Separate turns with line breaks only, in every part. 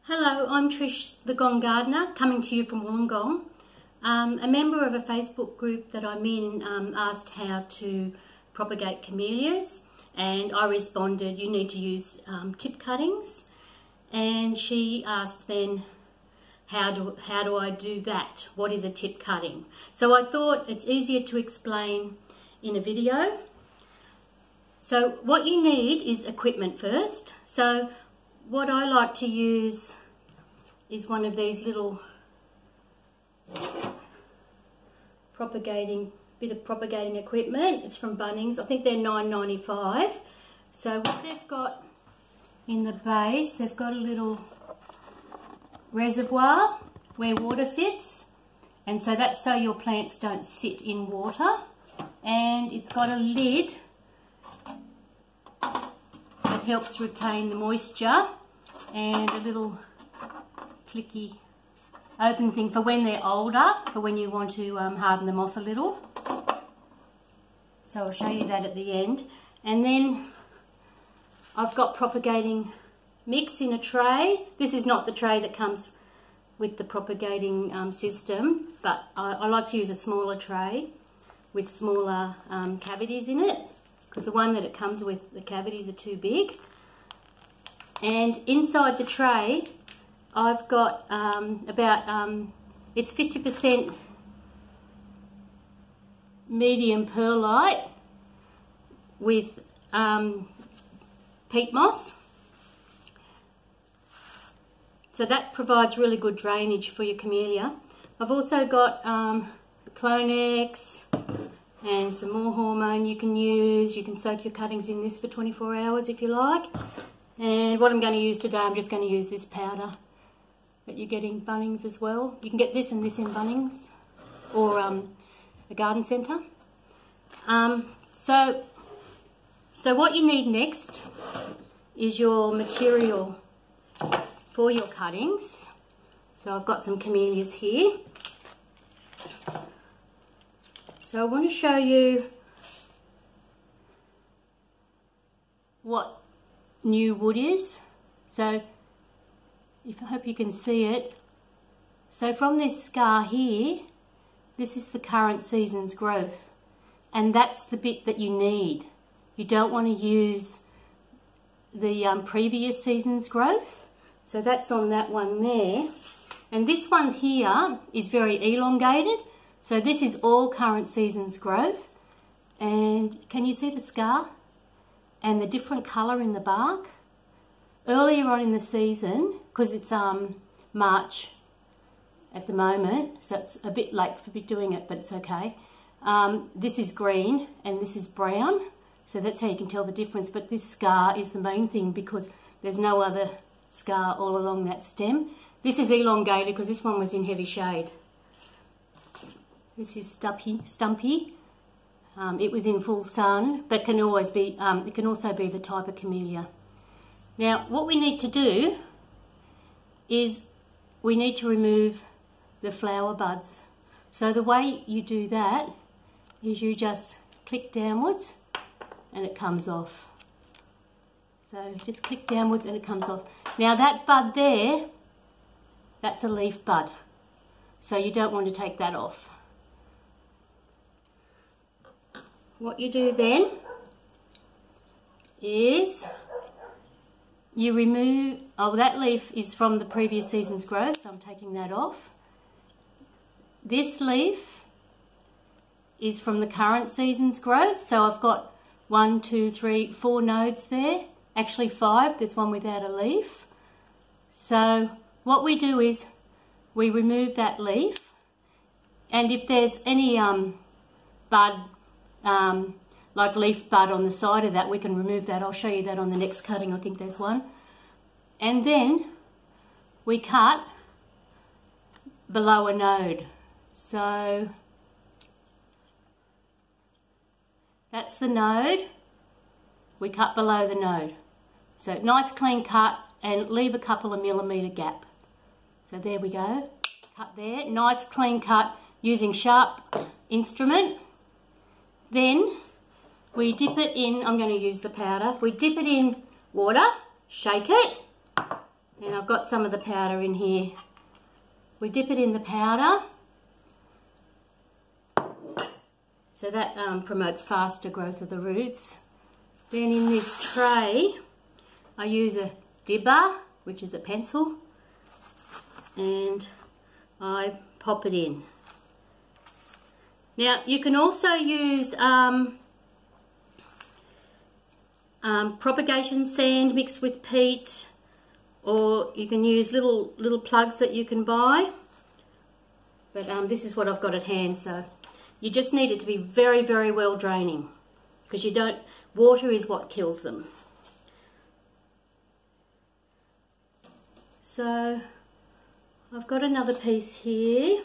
Hello, I'm Trish, the Gong Gardener, coming to you from Wollongong. A member of a Facebook group that I'm in asked how to propagate camellias, and I responded, you need to use tip cuttings. And she asked then, how do I do that? What is a tip cutting? So I thought it's easier to explain in a video. So what you need is equipment first. So what I like to use is one of these little propagating equipment. It's from Bunnings. I think they're $9.95. So what they've got in the base, they've got a little reservoir where water fits, and so that's so your plants don't sit in water. And it's got a lid that helps retain the moisture, and a little clicky open thing for when they're older, for when you want to harden them off a little. So I'll show you that at the end. And then I've got propagating mix in a tray. This is not the tray that comes with the propagating system, but I like to use a smaller tray with smaller cavities in it, because the one that it comes with, the cavities are too big. And inside the tray I've got it's 50% medium perlite with peat moss. So that provides really good drainage for your camellia. I've also got Clonex and some more hormone you can use. You can soak your cuttings in this for 24 hours if you like. And what I'm going to use today, I'm just going to use this powder that you get in Bunnings as well. You can get this and this in Bunnings or a garden centre. So what you need next is your material for your cuttings. So I've got some camellias here. So I want to show you what new wood is. So I hope you can see it. So from this scar here, this is the current season's growth, and that's the bit that you need. You don't want to use the previous season's growth. So that's on that one there. And this one here is very elongated. So this is all current season's growth. And can you see the scar and the different colour in the bark? Earlier on in the season, because it's March at the moment, so it's a bit late for doing it, but it's okay. This is green and this is brown, so that's how you can tell the difference. But this scar is the main thing because there's no other scar all along that stem. This is elongated because this one was in heavy shade. This is stumpy. It was in full sun, but can always be. It can also be the type of camellia. Now, what we need to do is we need to remove the flower buds. So the way you do that is you just click downwards and it comes off. So just click downwards and it comes off. Now that bud there, that's a leaf bud. So you don't want to take that off. What you do then is you remove, that leaf is from the previous season's growth, so I'm taking that off. This leaf is from the current season's growth, so I've got 1, 2, 3, 4 nodes there. Actually 5, there's one without a leaf. So what we do is we remove that leaf, and if there's any bud, like leaf bud on the side of that, we can remove that. I'll show you that on the next cutting. I think there's one. And then we cut below a node. So that's the node. We cut below the node. So nice clean cut, and leave a couple of millimetre gap. So there we go. Cut there. Nice clean cut using sharp instrument. Then we dip it in, I'm going to use the powder, we dip it in water, shake it, And I've got some of the powder in here. We dip it in the powder, so that promotes faster growth of the roots. Then in this tray, I use a dibber, which is a pencil, and I pop it in. Now you can also use propagation sand mixed with peat, or you can use little plugs that you can buy. But this is what I've got at hand, so you just need it to be very, very well draining, because water is what kills them. So I've got another piece here.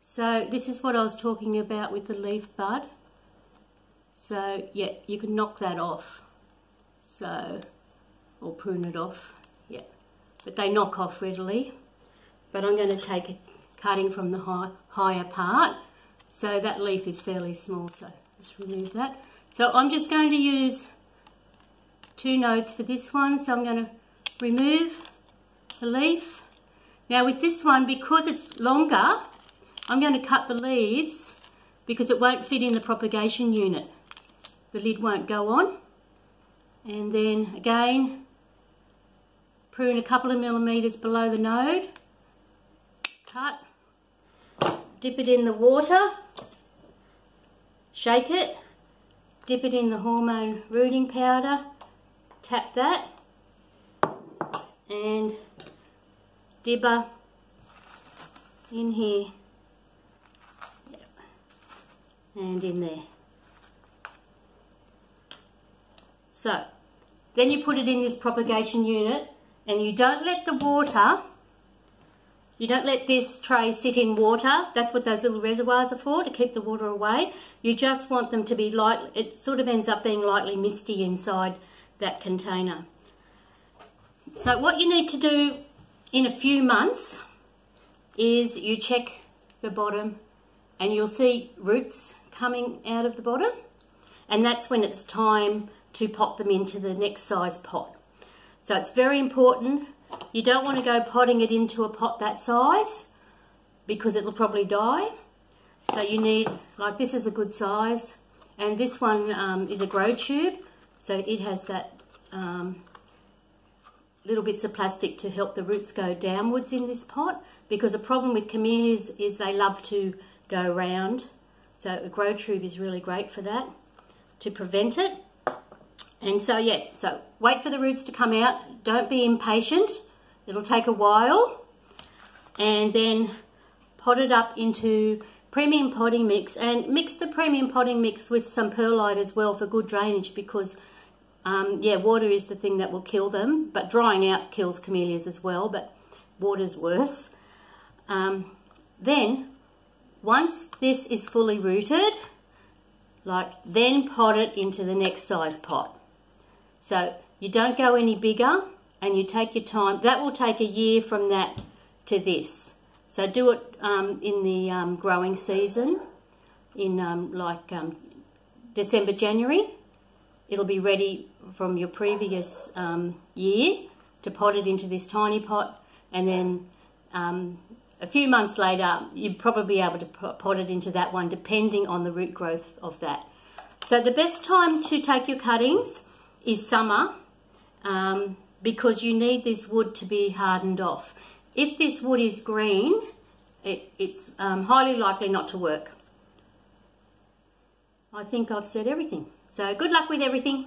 So this is what I was talking about with the leaf bud. So yeah, you can knock that off. So, or prune it off, yeah. But they knock off readily. But I'm going to take a cutting from the higher part. So that leaf is fairly small, so just remove that. So I'm just going to use 2 nodes for this one. So I'm going to remove the leaf. Now with this one, because it's longer, I'm going to cut the leaves because it won't fit in the propagation unit. The lid won't go on. And then again, prune a couple of millimeters below the node, cut, dip it in the water, shake it, dip it in the hormone rooting powder, tap that, and dibber in here, and in there. So then you put it in this propagation unit, and you don't let the water, you don't let this tray sit in water. That's what those little reservoirs are for, to keep the water away. You just want them to be light, it sort of ends up being lightly misty inside that container. So what you need to do in a few months is you check the bottom, and you'll see roots coming out of the bottom, and that's when it's time to pop them into the next size pot. So it's very important. You don't want to go potting it into a pot that size because it'll probably die. So you need, like this is a good size, and this one is a grow tube, so it has that little bits of plastic to help the roots go downwards in this pot, because the problem with camellias is they love to go round. So a grow tube is really great for that, to prevent it. And so yeah, so wait for the roots to come out. Don't be impatient. It'll take a while. And then pot it up into premium potting mix, and mix the premium potting mix with some perlite as well for good drainage, because yeah, water is the thing that will kill them, but drying out kills camellias as well, but water's worse. Then once this is fully rooted, then pot it into the next size pot. So you don't go any bigger, and you take your time. That will take a year from that to this. So do it in the growing season, in December, January. It'll be ready from your previous year to pot it into this tiny pot, and then a few months later you'd probably be able to pot it into that one, depending on the root growth of that. So the best time to take your cuttings is summer, because you need this wood to be hardened off. If this wood is green, it's highly likely not to work. I think I've said everything. So good luck with everything.